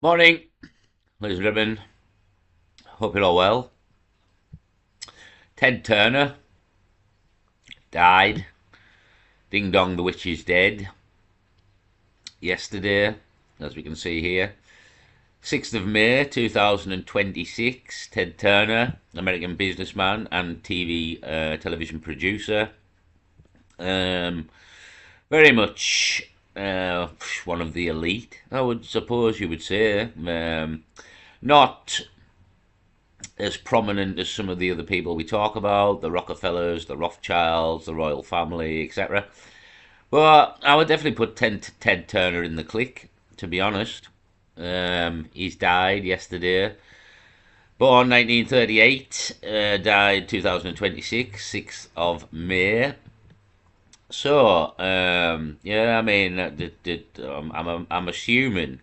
Morning, ladies and gentlemen. Hope you're all well. Ted Turner died. Ding dong, the witch is dead. Yesterday, as we can see here, 6th of May 2026. Ted Turner, American businessman and television producer. Um, Very much one of the elite, I would suppose you would say. Not as prominent as some of the other people we talk about, the Rockefellers, the Rothschilds, the royal family, etc. But I would definitely put Ted Turner in the clique, to be honest. He's died yesterday. Born 1938, died 2026, 6th of May. So, yeah, I mean, I'm assuming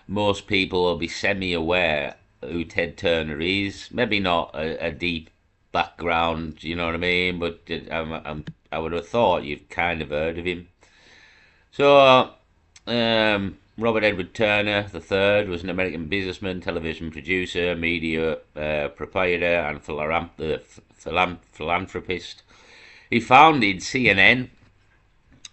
most people will be semi-aware who Ted Turner is. Maybe not a deep background, you know what I mean? But I would have thought you've kind of heard of him. So, Robert Edward Turner III was an American businessman, television producer, media proprietor, and philanthropist. He founded CNN,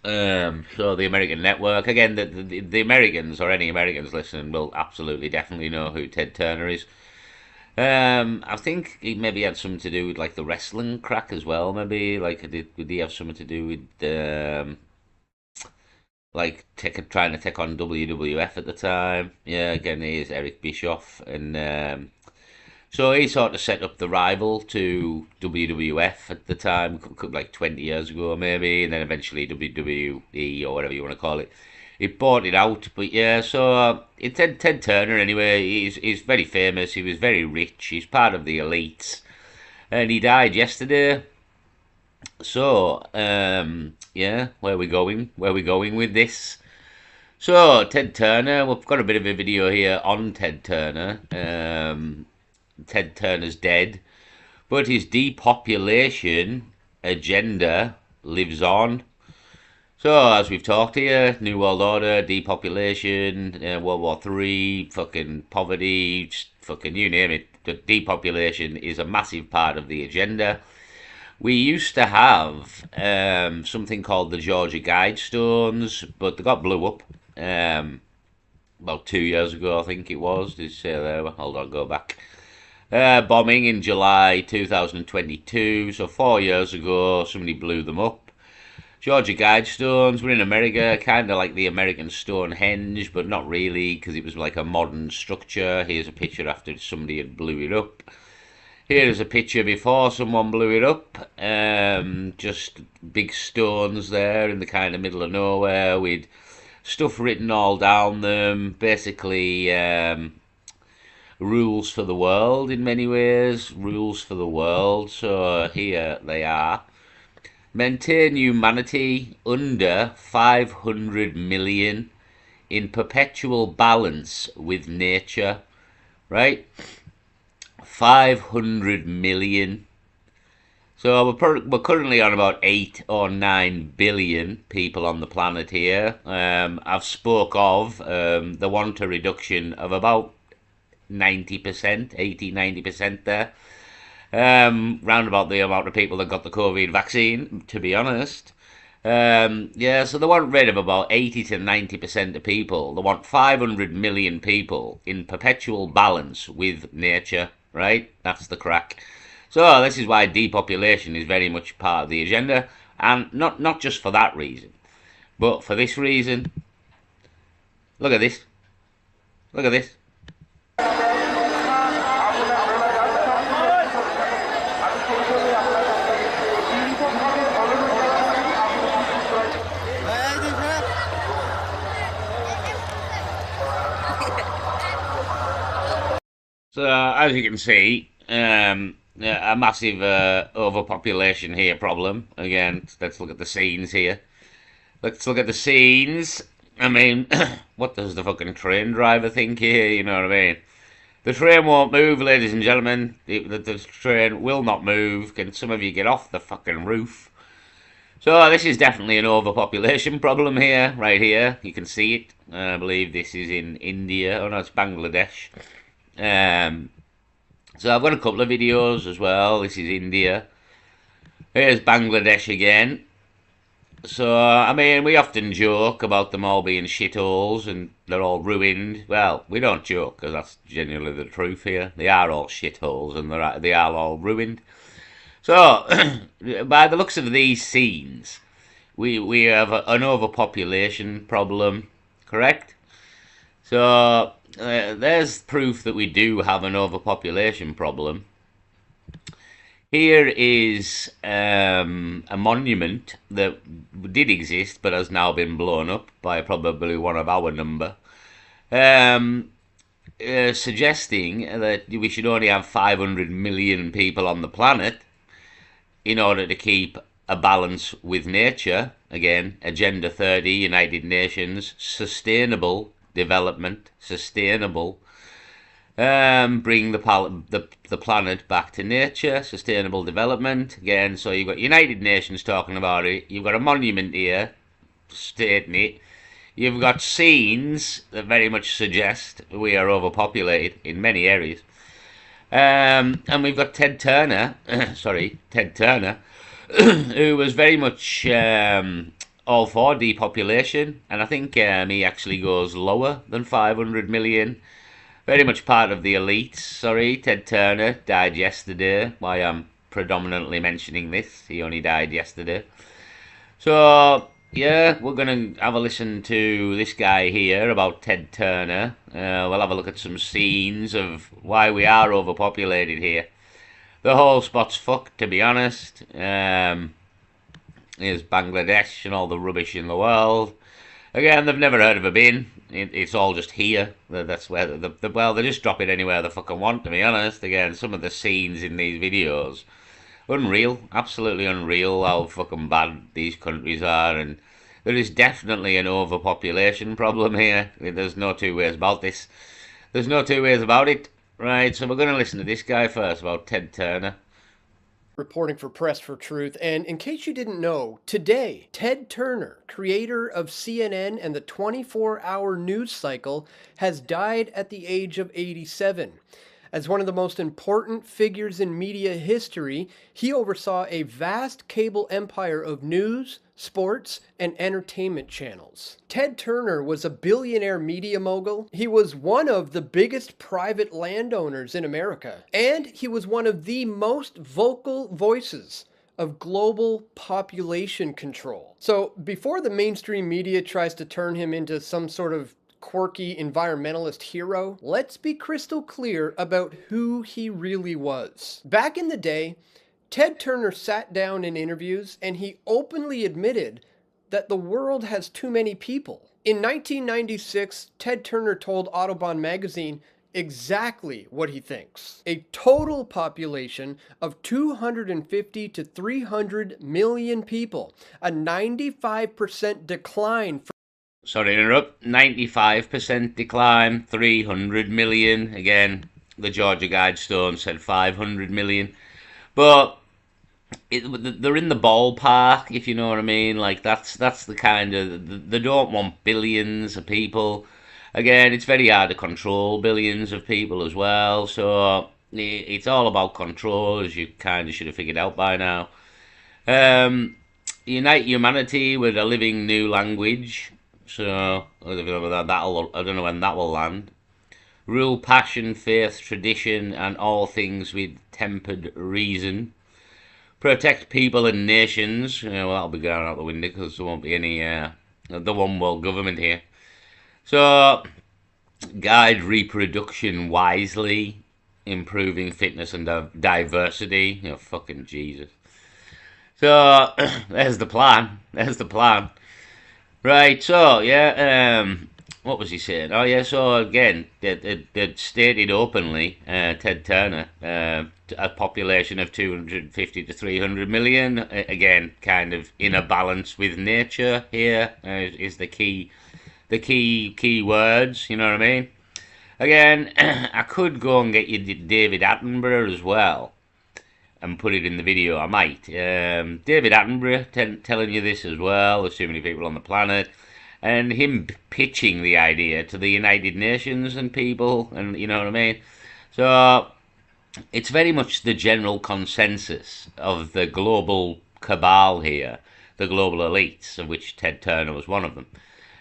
so the American network. Again, the Americans or any Americans listening will absolutely definitely know who Ted Turner is. I think he maybe had something to do with like the wrestling crack as well. Maybe like did he have something to do with trying to take on WWF at the time? Yeah, again, he is Eric Bischoff, and so he sort of set up the rival to WWF at the time, like 20 years ago maybe, and then eventually WWE or whatever you want to call it. He bought it out, but yeah. So it's Ted Turner anyway. He's very famous. He was very rich. He's part of the elites, and he died yesterday. So yeah, where are we going? Where are we going with this? So Ted Turner, we've got a bit of a video here on Ted Turner. Ted Turner's dead, but his depopulation agenda lives on. So, as we've talked here, New World Order, depopulation, World War Three, fucking poverty, just fucking you name it. The depopulation is a massive part of the agenda. We used to have something called the Georgia Guidestones, but they got blew up about 2 years ago, I think it was. Did you say there? Hold on, go back. Bombing in July 2022, so 4 years ago, somebody blew them up. Georgia Guidestones were in America, kind of like the American Stonehenge, but not really, because it was like a modern structure. Here's a picture after somebody had blew it up. Here's a picture before someone blew it up. Just big stones there in the kind of middle of nowhere with stuff written all down them. Basically, rules for the world in many ways. Rules for the world. So here they are. Maintain humanity under 500 million in perpetual balance with nature, right? 500 million. So we're currently on about 8 or 9 billion people on the planet here. I've spoke of they want a reduction of about 90%, 80, 90% there. Round about the amount of people that got the COVID vaccine, to be honest. Yeah, so they want rid of about 80 to 90% of people. They want 500 million people in perpetual balance with nature, right? That's the crack. So this is why depopulation is very much part of the agenda, and not just for that reason, but for this reason. Look at this. Look at this. So as you can see, a massive overpopulation here problem. Again, let's look at the scenes here. Let's look at the scenes. I mean, what does the fucking train driver think here? You know what I mean? The train won't move, ladies and gentlemen. The train will not move. Can some of you get off the fucking roof? So this is definitely an overpopulation problem here, right here. You can see it. I believe this is in India. Oh no, it's Bangladesh. Um, so I've got a couple of videos as well. This is India. Here's Bangladesh again. So, I mean, we often joke about them all being shitholes and they're all ruined. Well, we don't joke because that's genuinely the truth here. They are all shitholes and they are all ruined. So, by the looks of these scenes, we have an overpopulation problem, correct? So, there's proof that we do have an overpopulation problem. Here is a monument that did exist but has now been blown up by probably one of our number, um, suggesting that we should only have 500 million people on the planet in order to keep a balance with nature. Again, Agenda 30, United Nations, sustainable development, sustainable. Bring the planet back to nature, sustainable development. Again, so you've got United Nations talking about it. You've got a monument here stating it. You've got scenes that very much suggest we are overpopulated in many areas. And we've got Ted Turner, Ted Turner, who was very much all for depopulation, and I think he actually goes lower than 500 million. Very much part of the elites. Sorry, Ted Turner died yesterday. Why I'm predominantly mentioning this. He only died yesterday. So, yeah, we're going to have a listen to this guy here about Ted Turner. We'll have a look at some scenes of why we are overpopulated here. The whole spot's fucked, to be honest. Here's Bangladesh and all the rubbish in the world. Again, they've never heard of a bin. It's all just here. That's where well, they just drop it anywhere they fucking want, to be honest. Again, some of the scenes in these videos, unreal, absolutely unreal how fucking bad these countries are, and there is definitely an overpopulation problem here. There's no two ways about this. There's no two ways about it. Right, so we're going to listen to this guy first about Ted Turner. Reporting for Press for Truth. And in case you didn't know, today, Ted Turner, creator of CNN and the 24-hour news cycle, has died at the age of 87. As one of the most important figures in media history, he oversaw a vast cable empire of news, sports, and entertainment channels. Ted Turner was a billionaire media mogul. He was one of the biggest private landowners in America. And he was one of the most vocal voices of global population control. So before the mainstream media tries to turn him into some sort of quirky environmentalist hero, let's be crystal clear about who he really was. Back in the day, Ted Turner sat down in interviews and he openly admitted that the world has too many people. In 1996, Ted Turner told Audubon magazine exactly what he thinks. A total population of 250 to 300 million people, a 95% decline from Sorry to interrupt. 95% decline, 300 million. Again, the Georgia Guidestone said 500 million. But they're in the ballpark, if you know what I mean. Like, that's the kind of... They don't want billions of people. Again, it's very hard to control billions of people as well. So, it's all about control, as you kind of should have figured out by now. Unite humanity with a living new language. So, I don't know when that will land. Rule passion, faith, tradition, and all things with tempered reason. Protect people and nations. Well, that'll be going out the window because there won't be any the one world government here. So, guide reproduction wisely, improving fitness and diversity. Fucking Jesus. So, there's the plan. There's the plan. Right, so, yeah, what was he saying? Oh, yeah, so, again, they stated openly, Ted Turner, a population of 250 to 300 million, again, kind of in a balance with nature here, is the key words, you know what I mean? Again, I could go and get you David Attenborough as well, and put it in the video. I might. David Attenborough telling you this as well. There's too many people on the planet, and him pitching the idea to the United Nations and people, and you know what I mean. So it's very much the general consensus of the global cabal here, the global elites, of which Ted Turner was one of them,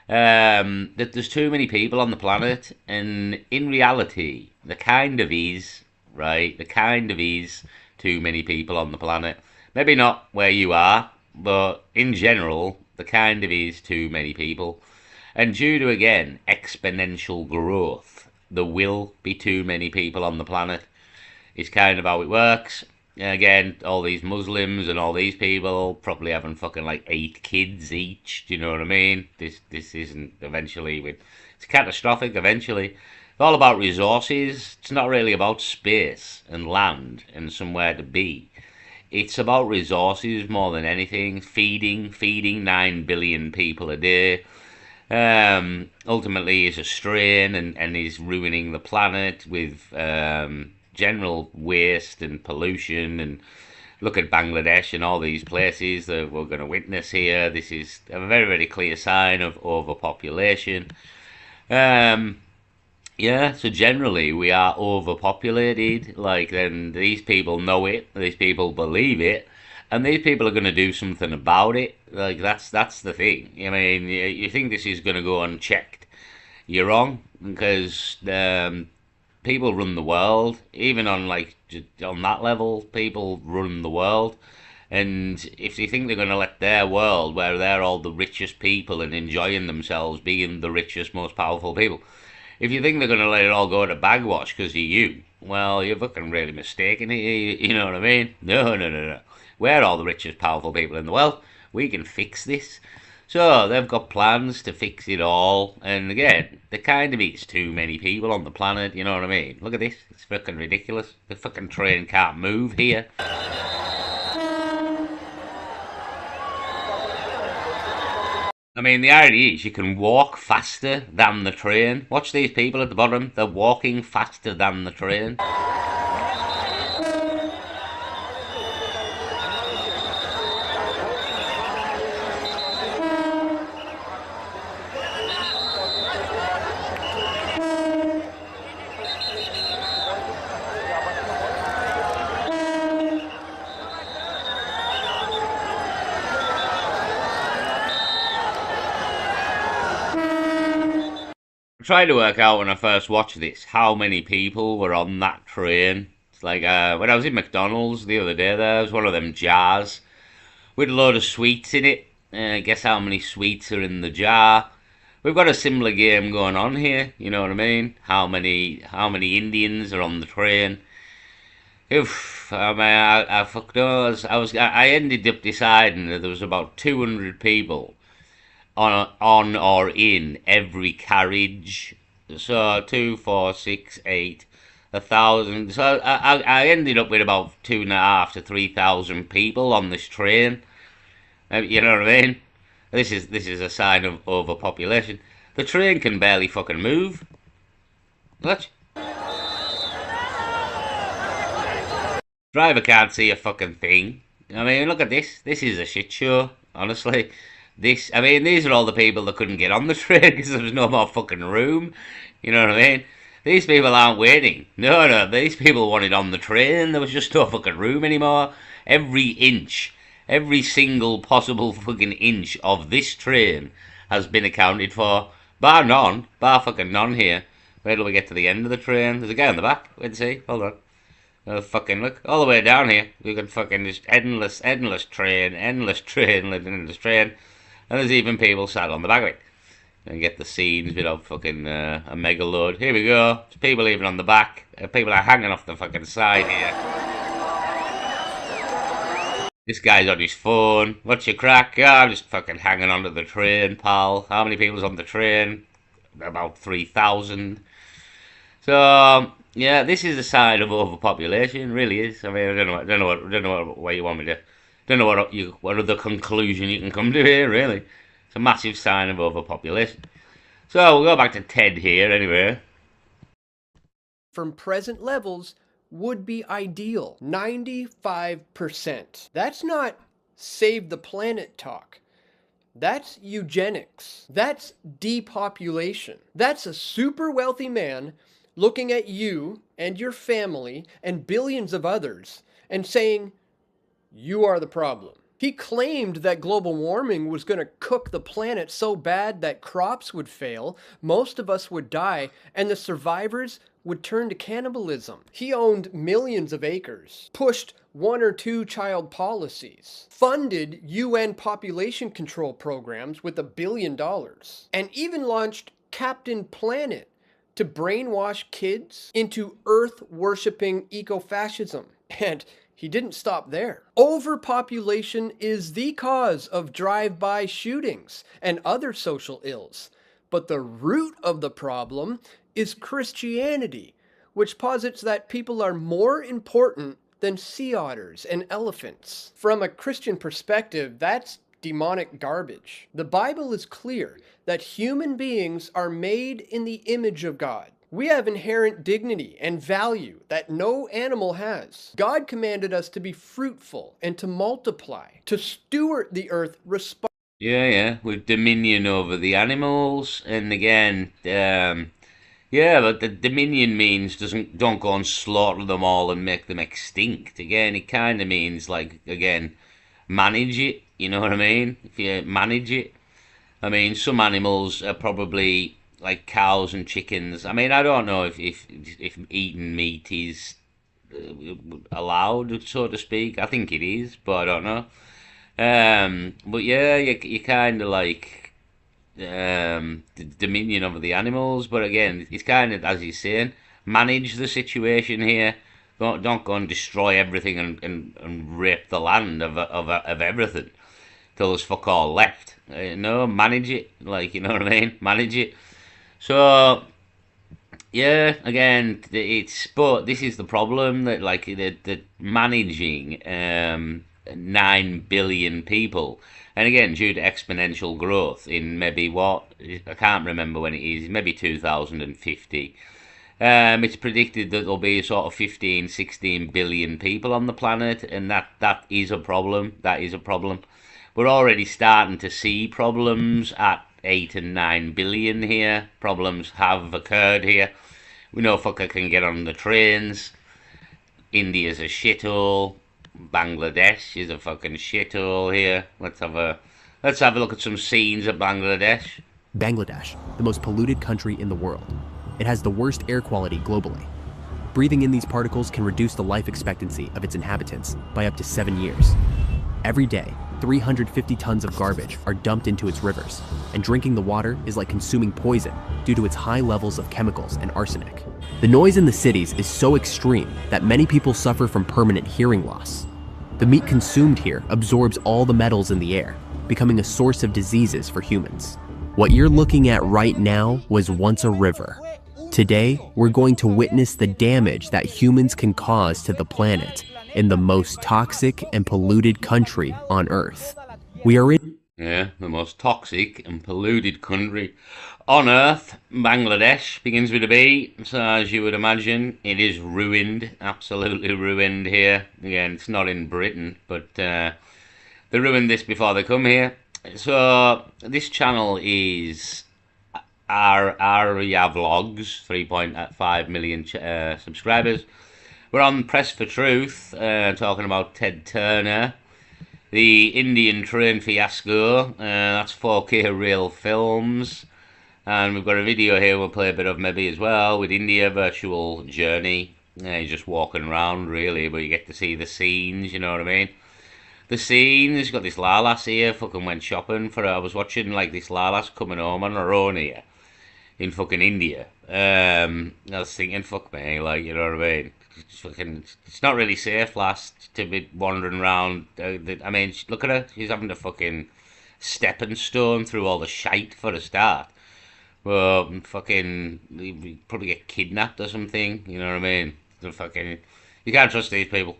that there's too many people on the planet, and in reality, the kind of is, right, the kind of is too many people on the planet. Maybe not where you are, but in general, the kind of is too many people. And due to, again, exponential growth, there will be too many people on the planet. It's kind of how it works. Again, all these Muslims and all these people probably having fucking like 8 kids each. Do you know what I mean? This isn't eventually. It's catastrophic eventually. It's all about resources. It's not really about space and land and somewhere to be. It's about resources more than anything. Feeding 9 billion people a day. Ultimately, is a strain and is ruining the planet with general waste and pollution. And look at Bangladesh and all these places that we're going to witness here. This is a very, very clear sign of overpopulation. Yeah, so generally we are overpopulated. Like, then these people know it, these people believe it, and these people are going to do something about it. Like, that's the thing. I mean, you think this is going to go unchecked? You're wrong, because people run the world. Even on like on that level, people run the world. And if they think they're going to let their world, where they're all the richest people and enjoying themselves, being the richest, most powerful people, if you think they're going to let it all go to bagwash because of you, well, you're fucking really mistaken. You know what I mean? No, no, no, no. We're all the richest, powerful people in the world. We can fix this. So they've got plans to fix it all. And again, there kind of is too many people on the planet. You know what I mean? Look at this. It's fucking ridiculous. The fucking train can't move here. I mean, the idea is you can walk faster than the train. Watch these people at the bottom. They're walking faster than the train. I tried to work out when I first watched this how many people were on that train. It's like when I was in McDonald's the other day, there was one of them jars with a load of sweets in it. Guess how many sweets are in the jar? We've got a similar game going on here. You know what I mean? How many Indians are on the train? Oof, I mean, I fucked those. I ended up deciding that there was about 200 people on or in every carriage. So 2, 4, 6, 8, 1,000. So I ended up with about 2,500 to 3,000 people on this train. You know what I mean? This is a sign of overpopulation. The train can barely fucking move. What? Driver can't see a fucking thing. I mean, look at this. This is a shit show, honestly. I mean, these are all the people that couldn't get on the train because there was no more fucking room. You know what I mean? These people aren't waiting. No, no, these people wanted on the train. There was just no fucking room anymore. Every single possible fucking inch of this train has been accounted for. Bar fucking none here. Wait till we get to the end of the train. There's a guy on the back. Wait and see. Hold on. Fucking look all the way down here. We can fucking just endless train, endless train, endless train. And there's even people sat on the back of it. And get the scenes without fucking a mega load. Here we go. There's people even on the back. People are hanging off the fucking side here. This guy's on his phone. What's your crack? Yeah, I'm just fucking hanging onto the train, pal. How many people's on the train? About 3,000. So yeah, this is a sign of overpopulation. Really is. I mean, I don't know what way you want me to. Don't know what other conclusion you can come to here. Really, it's a massive sign of overpopulation. So we'll go back to Ted here anyway. From present levels, would be ideal. 95%. That's not save the planet talk. That's eugenics. That's depopulation. That's a super wealthy man looking at you and your family and billions of others and saying, you are the problem. He claimed that global warming was going to cook the planet so bad that crops would fail, most of us would die, and the survivors would turn to cannibalism. He owned millions of acres, pushed one or two child policies, funded UN population control programs with $1 billion, and even launched Captain Planet to brainwash kids into Earth worshipping eco-fascism. And he didn't stop there. Overpopulation is the cause of drive-by shootings and other social ills. But the root of the problem is Christianity, which posits that people are more important than sea otters and elephants. From a Christian perspective, that's demonic garbage. The Bible is clear that human beings are made in the image of God. We have inherent dignity and value that no animal has. God commanded us to be fruitful and to multiply, to steward the earth responsibly. Yeah, with dominion over the animals, and again, yeah, but the dominion means don't go and slaughter them all and make them extinct. Again, it kind of means like again, manage it. You know what I mean? If you manage it, I mean, some animals are probably like cows and chickens. I mean, I don't know if eating meat is allowed, so to speak. I think it is, but I don't know. But yeah, you kind of like the dominion over the animals. But again, it's kind of as he's saying, manage the situation here. Don't go and destroy everything and rape the land of everything till there's fuck all left. No, manage it. Like, you know what I mean? Manage it. So yeah, again, but this is the problem that like the managing 9 billion people, and again due to exponential growth in maybe what I can't remember when it is, maybe 2050. It's predicted that there'll be sort of 15, 16 billion people on the planet, and that is a problem. That is a problem. We're already starting to see problems at 8 and 9 billion here. Problems have occurred here. We know fucker can get on the trains. India's a shithole. Bangladesh is a fucking shithole here. Let's have a look at some scenes of Bangladesh. Bangladesh, the most polluted country in the world. It has the worst air quality globally. Breathing in these particles can reduce the life expectancy of its inhabitants by up to 7 years. Every day, 350 tons of garbage are dumped into its rivers, and drinking the water is like consuming poison due to its high levels of chemicals and arsenic. The noise in the cities is so extreme that many people suffer from permanent hearing loss. The meat consumed here absorbs all the metals in the air, becoming a source of diseases for humans. What you're looking at right now was once a river. Today, we're going to witness the damage that humans can cause to the planet in the most toxic and polluted country on Earth. We are in Yeah, the most toxic and polluted country on Earth. Bangladesh begins with a B, so as you would imagine, it is ruined, absolutely ruined here. Again, it's not in Britain, but they ruined this before they come here. So this channel is Arya Vlogs, 3.5 million subscribers. We're on Press for Truth, talking about Ted Turner, the Indian train fiasco. That's 4K real films. And we've got a video here we'll play a bit of maybe as well with India virtual journey. You're just walking around really, but you get to see the scenes, you know what I mean? The scenes, got this Lalas here, fucking went shopping for her. I was watching like this Lalas coming home on her own here in fucking India. I was thinking, fuck me, like, you know what I mean? It's not really safe, last, to be wandering around. I mean, look at her. She's having to fucking stepping stone through all the shite for a start. Well, fucking, you probably get kidnapped or something. You know what I mean? You can't trust these people.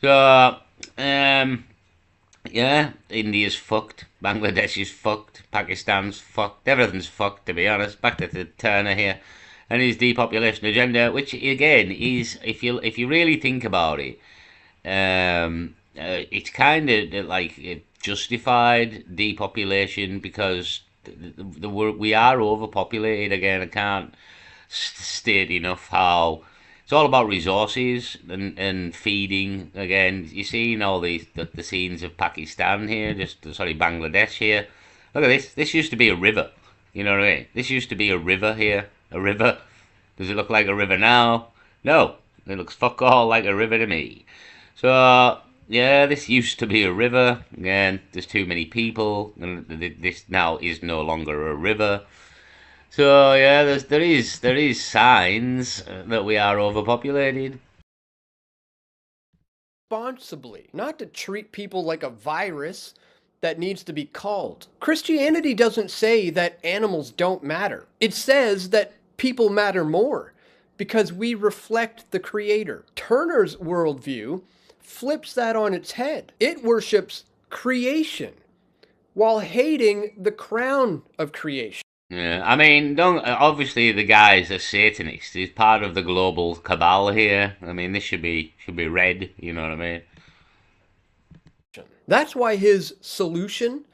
So, yeah, India's fucked. Bangladesh is fucked. Pakistan's fucked. Everything's fucked, to be honest. Back to the Turner here. and his depopulation agenda, which again is, if you really think about it, it's kind of like it justified depopulation because we are overpopulated again. I can't state enough how it's all about resources and feeding. Again, you see all the scenes of Pakistan here, just sorry, Bangladesh here. Look at this. This used to be a river. You know what I mean? This used to be a river here. A river. Does it look like a river now? No. It looks fuck all like a river to me. So yeah, this used to be a river. Again, there's too many people, and this now is no longer a river. So yeah, there is signs that we are overpopulated. Responsibly, not to treat people like a virus that needs to be culled. Christianity doesn't say that animals don't matter. It says that people matter more because we reflect the Creator. Turner's worldview flips that on its head. It worships creation while hating the crown of creation. Yeah, I mean, don't obviously the guy's a Satanist. He's part of the global cabal here. I mean, this should be read. You know what I mean? That's why his solution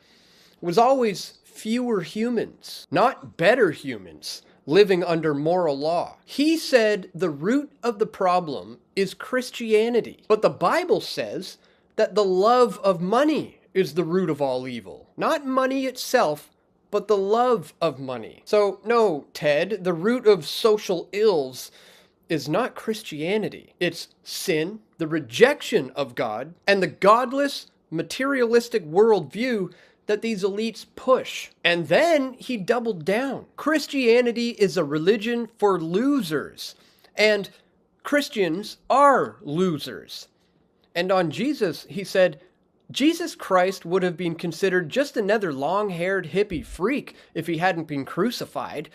was always fewer humans, not better humans, living under moral law. He said the root of the problem is Christianity. But the Bible says that the love of money is the root of all evil. Not money itself, but the love of money. So, no, Ted, the root of social ills is not Christianity. It's sin, the rejection of God, and the godless, materialistic worldview that these elites push. And then he doubled down. Christianity is a religion for losers, and Christians are losers. And on Jesus, he said, Jesus Christ would have been considered just another long-haired hippie freak if he hadn't been crucified.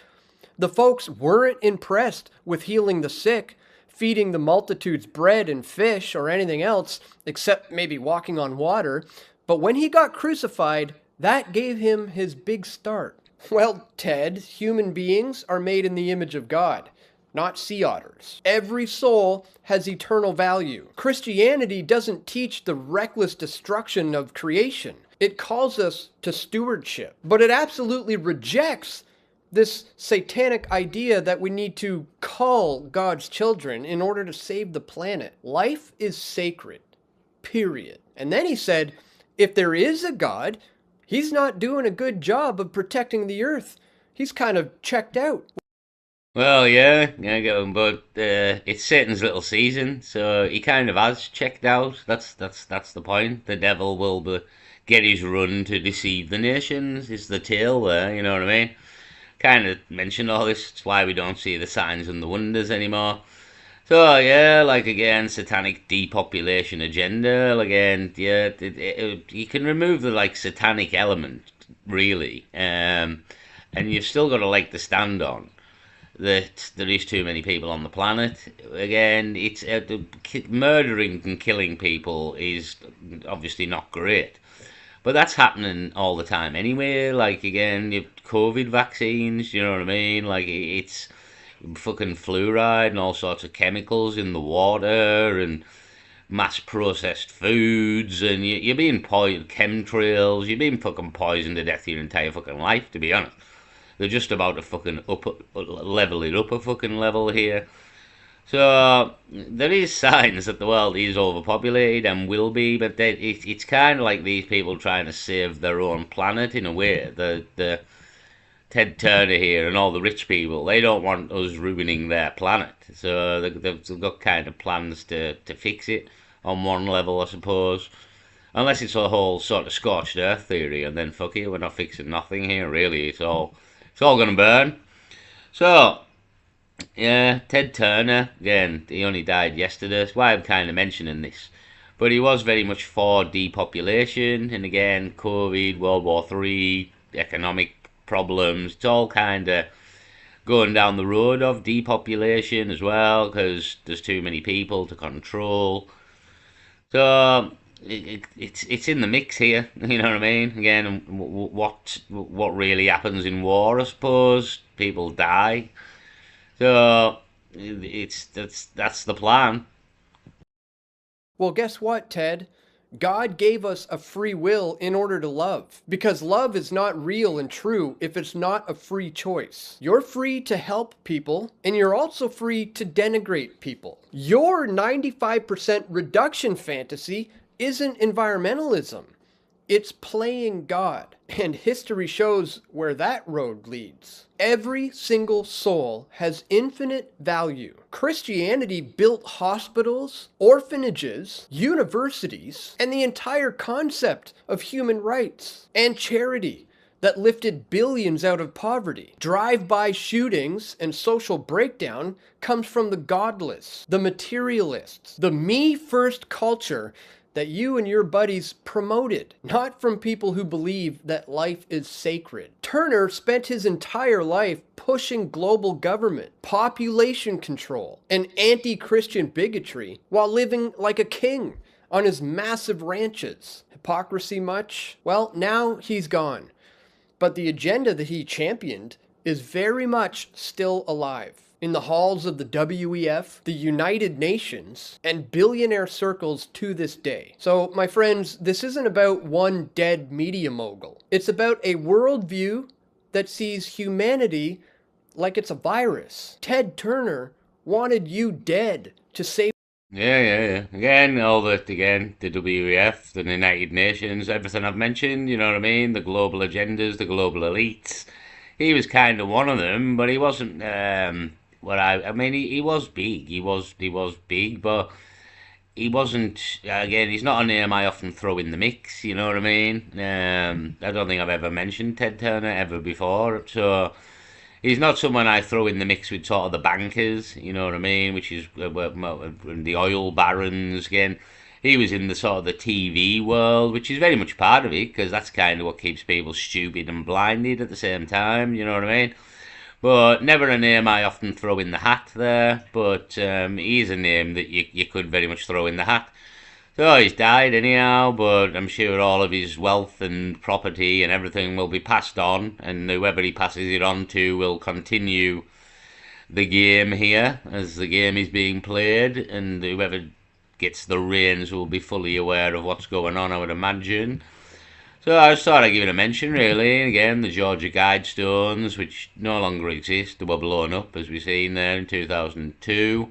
The folks weren't impressed with healing the sick, feeding the multitudes bread and fish or anything else, except maybe walking on water. But when he got crucified, that gave him his big start. Well, Ted, human beings are made in the image of God, not sea otters. Every soul has eternal value. Christianity doesn't teach the reckless destruction of creation. It calls us to stewardship, but it absolutely rejects this satanic idea that we need to cull God's children in order to save the planet. Life is sacred, period. And then he said, if there is a God, he's not doing a good job of protecting the earth. He's kind of checked out. Well, yeah, but it's Satan's little season, so he kind of has checked out. That's the point. The devil will get his run to deceive the nations. Is the tale there? You know what I mean? Kind of mentioned all this. It's why we don't see the signs and the wonders anymore. So yeah, like again, satanic depopulation agenda. Again, yeah, you can remove the like satanic element really, and you've still got to like the stand on that there is too many people on the planet. Again, it's murdering and killing people is obviously not great, but that's happening all the time anyway. Like again, you've COVID vaccines. You know what I mean? Like it's fucking fluoride and all sorts of chemicals in the water and mass processed foods, and you're being poisoned, chemtrails. You're being fucking poisoned to death your entire fucking life. To be honest. They're just about to fucking level it up a fucking level here. So there is signs that the world is overpopulated and will be, but it's kind of like these people trying to save their own planet in a way. The Ted Turner here and all the rich people, they don't want us ruining their planet. So they've got kind of plans to fix it on one level, I suppose. Unless it's a whole sort of scorched earth theory, and then fuck it, we're not fixing nothing here, really. It's all gonna burn. So, yeah, Ted Turner, again, he only died yesterday. That's why I'm kind of mentioning this. But he was very much for depopulation, and again, COVID, World War III, economic problems. It's all kind of going down the road of depopulation as well, because there's too many people to control. So, it's in the mix here. You know what I mean? Again, what really happens in war? I suppose people die. So that's the plan. Well, guess what, Ted? God gave us a free will in order to love, because love is not real and true if it's not a free choice. You're free to help people, and you're also free to denigrate people. Your 95% reduction fantasy isn't environmentalism. It's playing God, and history shows where that road leads. Every single soul has infinite value. Christianity built hospitals, orphanages, universities, and the entire concept of human rights and charity that lifted billions out of poverty. Drive-by shootings and social breakdown comes from the godless, the materialists, the me-first culture that you and your buddies promoted, not from people who believe that life is sacred. Turner spent his entire life pushing global government, population control, and anti-Christian bigotry while living like a king on his massive ranches. Hypocrisy much? Well, now he's gone. But the agenda that he championed is very much still alive in the halls of the WEF, the United Nations, and billionaire circles to this day. So, my friends, this isn't about one dead media mogul. It's about a worldview that sees humanity like it's a virus. Ted Turner wanted you dead to save. Yeah. Again, the WEF, the United Nations, everything I've mentioned, you know what I mean? The global agendas, the global elites. He was kind of one of them, but he wasn't, I mean, he was big. He was big, but he wasn't, again, he's not a name I often throw in the mix, you know what I mean? I don't think I've ever mentioned Ted Turner ever before, so he's not someone I throw in the mix with sort of the bankers, you know what I mean, which is the oil barons again. He was in the sort of the TV world, which is very much part of it, because that's kind of what keeps people stupid and blinded at the same time, you know what I mean? But never a name I often throw in the hat there, but he's a name that you could very much throw in the hat. So he's died anyhow, but I'm sure all of his wealth and property and everything will be passed on, and whoever he passes it on to will continue the game here as the game is being played, and whoever gets the reins will be fully aware of what's going on, I would imagine. So I just thought I'd give it a mention, really. Again, the Georgia Guidestones, which no longer exist, they were blown up, as we've seen there in 2002.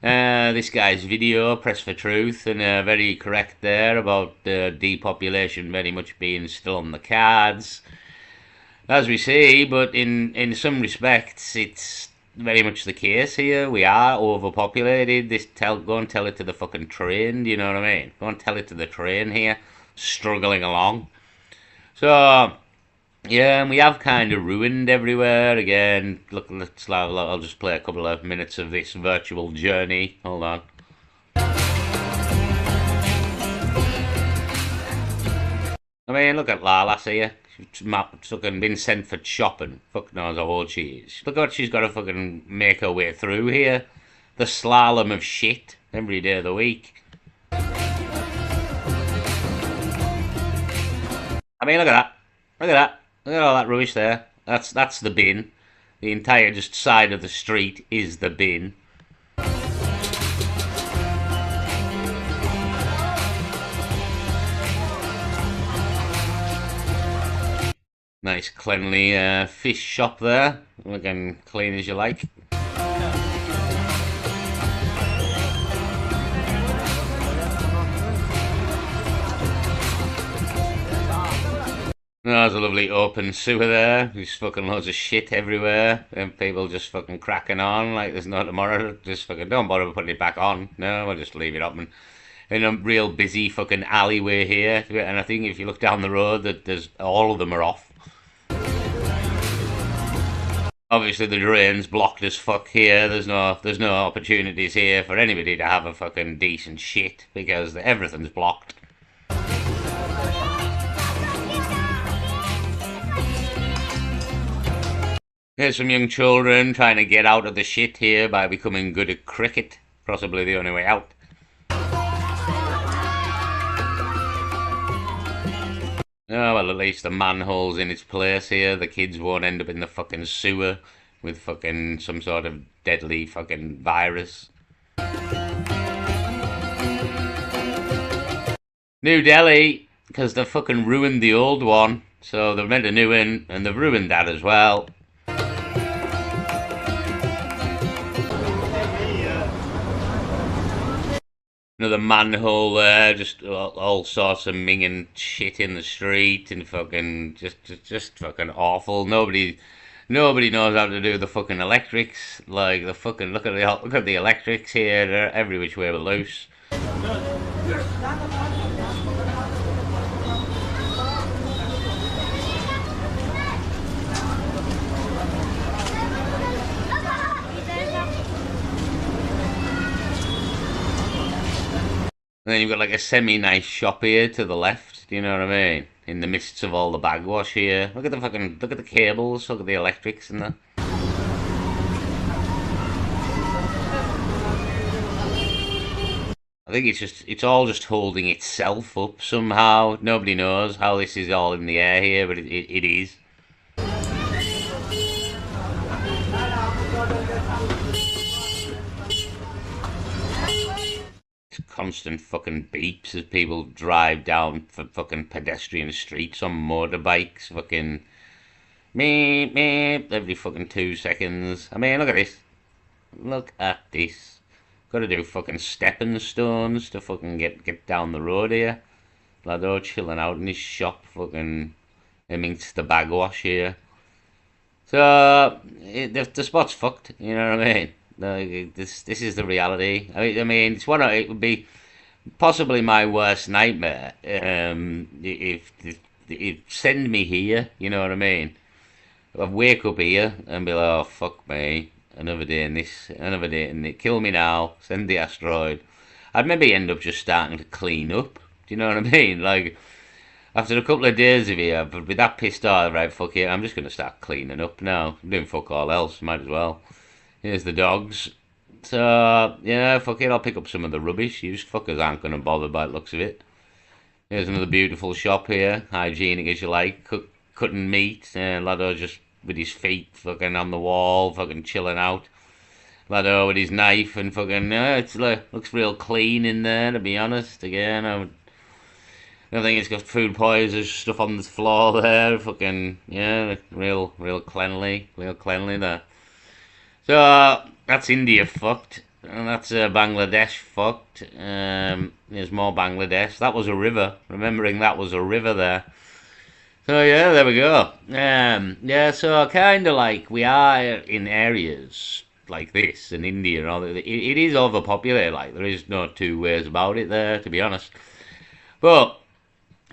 This guy's video, Press for Truth, and very correct there about depopulation very much being still on the cards, as we see, but in some respects it's very much the case here. We are overpopulated. Go and tell it to the fucking train, do you know what I mean? Go and tell it to the train here, struggling along. So, yeah, and we have kind of ruined everywhere. Again, look, I'll just play a couple of minutes of this virtual journey. Hold on. I mean, look at Lala here. She's fucking been sent for shopping. Fuck knows how old she is. Look what she's got to fucking make her way through here. The slalom of shit every day of the week. I mean, look at that. Look at that. Look at all that rubbish there. That's the bin. The entire just side of the street is the bin. Nice cleanly fish shop there. Looking clean as you like. There's a lovely open sewer there. There's fucking loads of shit everywhere. And people just fucking cracking on like there's no tomorrow. Just fucking don't bother putting it back on. No, we'll just leave it up. And in a real busy fucking alleyway here. And I think if you look down the road, that there's all of them are off. Obviously the drain's blocked as fuck here. There's no opportunities here for anybody to have a fucking decent shit because everything's blocked. Here's some young children trying to get out of the shit here by becoming good at cricket. Possibly the only way out. Oh, well, at least the manhole's in its place here. The kids won't end up in the fucking sewer with fucking some sort of deadly fucking virus. New Delhi, because they've fucking ruined the old one. So they've made a new one, and they've ruined that as well. Another manhole there, just all sorts of minging shit in the street, and fucking just fucking awful. Nobody knows how to do the fucking electrics. Like the fucking look at the electrics here. They're every which way but loose. And then you've got like a semi-nice shop here to the left. Do you know what I mean? In the midst of all the bagwash here. Look at the cables. Look at the electrics and that. I think it's all just holding itself up somehow. Nobody knows how this is all in the air here, but it is. Constant fucking beeps as people drive down for fucking pedestrian streets on motorbikes. Fucking meep meep every fucking 2 seconds. I mean, look at this. Look at this. Got to do fucking stepping stones to fucking get down the road here. Lado chilling out in his shop, fucking amongst the bagwash here. So the spot's fucked. You know what I mean? Like, this is the reality. I mean, it would be possibly my worst nightmare. If send me here, you know what I mean? I'd wake up here and be like, oh fuck me, another day in this, another day in it. Kill me now. Send the asteroid. I'd maybe end up just starting to clean up. Do you know what I mean? Like after a couple of days of here, I'd be that pissed off. Right, fuck it. I'm just gonna start cleaning up now. I'm doing fuck all else. Might as well. Here's the dogs. So, yeah, fuck it, I'll pick up some of the rubbish. You fuckers aren't going to bother by the looks of it. Here's another beautiful shop here, hygienic as you like, cutting meat. Lado just with his feet fucking on the wall, fucking chilling out. Lado with his knife and fucking, it's looks real clean in there, to be honest. Again, I don't think it's got food poison stuff on the floor there. Fucking, yeah, real cleanly there. So that's India fucked, and that's Bangladesh fucked. There's more Bangladesh. That was a river. Remembering that was a river there. So yeah, there we go. Yeah, so kind of like we are in areas like this in India and all that. It is overpopulated. Like there is no two ways about it there, to be honest. But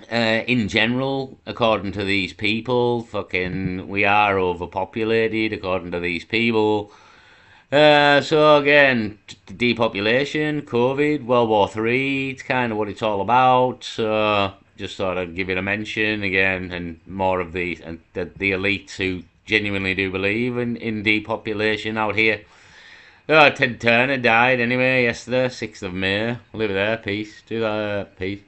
in general, according to these people, fucking, we are overpopulated, according to these people. So again, depopulation, COVID, World War Three, it's kind of what it's all about. So just thought I'd give it a mention again, and more of the elites who genuinely do believe in depopulation out here. Oh, Ted Turner died anyway yesterday, 6th of May. Leave it there, peace. Do that, peace.